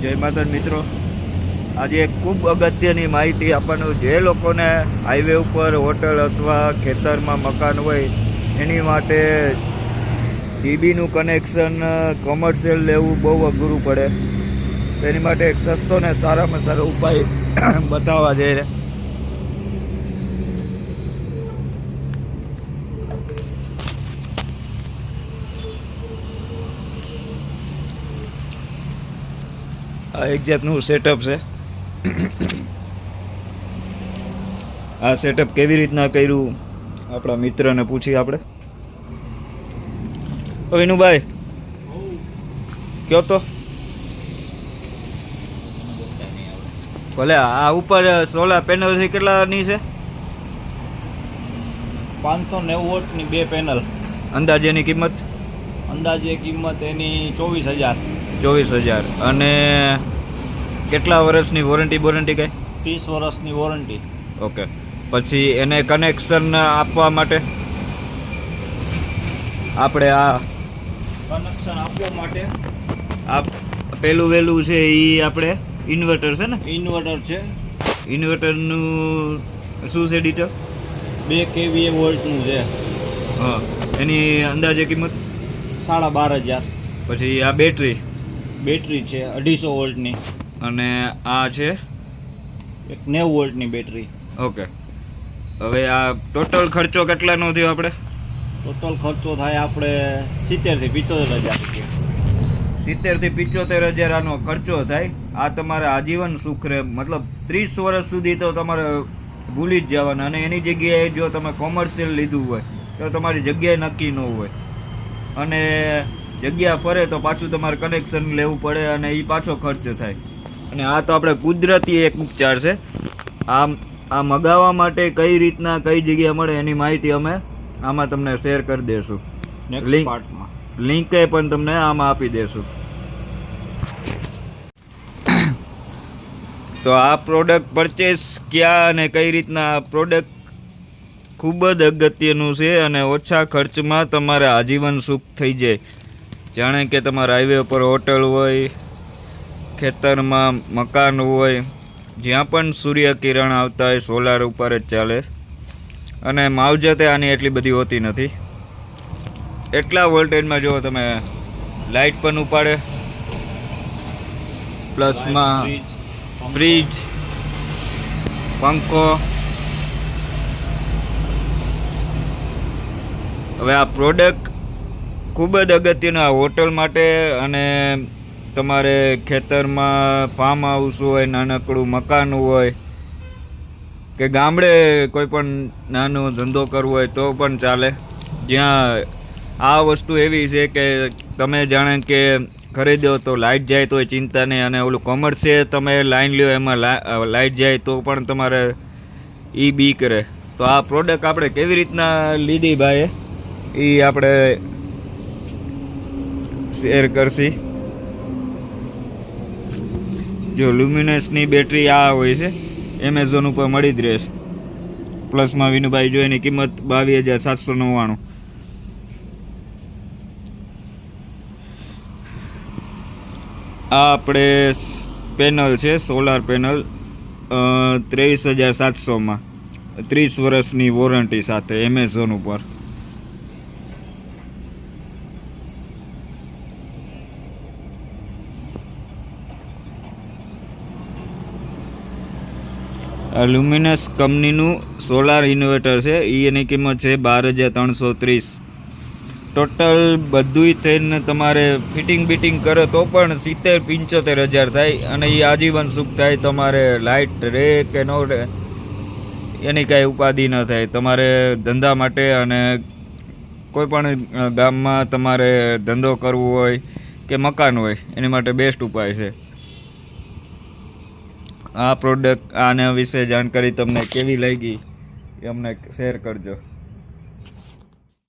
જય માતા મિત્રો, આજે એક ખૂબ અગત્યની માહિતી આપવાનું. જે લોકોને હાઈવે ઉપર હોટલ અથવા ખેતરમાં મકાન હોય એની માટે જીબીનું કનેક્શન કોમર્શિયલ લેવું બહુ અઘરું પડે. તો એની માટે એક સસ્તો ને સારામાં સારો ઉપાય બતાવવા જઈ રહ્યા. આ એક જાતનું સેટઅપ છે. આ સેટઅપ કેવી રીતના કર્યું આપણા મિત્રને પૂછી આપણે. વિનુભાઈ કયો તો ભલે આ ઉપર સોલાર પેનલ છે, કેટલાની છે? 590 વોટની 2 પેનલ. અંદાજેની કિંમત? અંદાજે કિંમત એની 24,000. 24,000. અને કેટલા વર્ષની વોરંટી કઈ? 30 વર્ષની વોરંટી. ઓકે. પછી એને કનેક્શન આપવા માટે આપણે આ કનેક્શન આપવા માટે આ પેલું વેલું છે એ આપણે ઇન્વર્ટર છે ને? ઇન્વર્ટર છે. ઇન્વર્ટરનું શું છે ડિટેલ? 2 kVA વોલ્ટનું છે. હા, એની અંદાજે કિંમત? 12,500. પછી આ બેટરી છે 250 વોલ્ટની. અને આ છે એક 90 વોલ્ટની બેટરી. ઓકે. હવે આ ટોટલ ખર્ચો કેટલાનો થયો આપણે? ટોટલ ખર્ચો થાય આપણે 70,000 થી 75,000 રૂપિયા. 70,000 થી 75,000 આનો ખર્ચો થાય. આ તમારે આજીવન સુખ રહે, મતલબ 30 વર્ષ સુધી તો તમારે ભૂલી જ જવાના. અને એની જગ્યાએ જો તમે કોમર્શિયલ લીધું હોય તો તમારી જગ્યાએ નક્કી ન હોય અને જગ્યા ફરે તો પાછું તમારે કનેક્શન લેવું પડે અને એ પાછો ખર્ચ થાય. અને આ તો આપણે કુદરતી એક ઉપચાર છે. આ મગાવવા માટે કઈ રીતના કઈ જગ્યાએ મળે એની માહિતી અમે આમાં તમને શેર કરી દઈશું. લિંક પણ તમને આમાં આપી દઈશું. તો આ પ્રોડક્ટ પરચેસ ક્યાં અને કઈ રીતના? આ પ્રોડક્ટ ખૂબ જ અગત્યનું છે અને ઓછા ખર્ચમાં તમારે આજીવન સુખ થઈ જાય. જાણે કે તમારા હાઈવે ઉપર હોટલ હોય, ખેતરમાં મકાન હોય, જ્યાં પણ સૂર્યકિરણ આવતા હોય સોલાર ઉપર જ ચાલે. અને માવજતે આની એટલી બધી હોતી નથી. એટલા વોલ્ટેજમાં જો તમે લાઇટ પણ ઉપાડે, પ્લસમાં ફ્રીજ, પંખો. હવે આ પ્રોડક્ટ ખૂબ જ અગત્યનું આ હોટલ માટે. અને તમારે ખેતરમાં ફાર્મ હાઉસ હોય, નાનકડું મકાન હોય કે ગામડે કોઈ પણ નાનો ધંધો કરવો હોય તો પણ ચાલે. જ્યાં આ વસ્તુ એવી છે કે તમે જાણે કે ખરીદો તો લાઇટ જાય તોય ચિંતા નહીં. અને ઓલું કોમર્શિયલ તમે લાઈન લ્યો એમાં લાઇટ જાય તો પણ તમારે એ બી કરે. તો આ પ્રોડક્ટ આપણે કેવી રીતના લીધી ભાઈએ એ આપણે શેર કરશી. જો લ્યુમિનસની બેટરી આ હોય છે, એમેઝોન ઉપર મળી જ રહેશે. પ્લસમાં વિનુભાઈ જો એની કિંમત 22,799. આ આપણે પેનલ છે, સોલાર પેનલ 23,700માં 30 વર્ષની વોરંટી સાથે એમેઝોન ઉપર. લ્યુમિનસ કંપનીનું સોલાર ઇન્વર્ટર છે. એની કિંમત છે 12,330. ટોટલ બધુંય થઈને તમારે ફિટિંગ બીટિંગ કરે તો પણ 70,000-75,000 થાય. અને એ આજીવન સુખ થાય. તમારે લાઇટ રહે કે ન રહે એની કાંઈ ઉપાધિ ન થાય. તમારે ધંધા માટે અને કોઈ પણ ગામમાં તમારે ધંધો કરવો હોય કે મકાન હોય એની માટે બેસ્ટ ઉપાય છે. આ પ્રોડક્ટ આના વિશે જાણકારી તમને કેવી લાગી એ અમને શેર કરજો.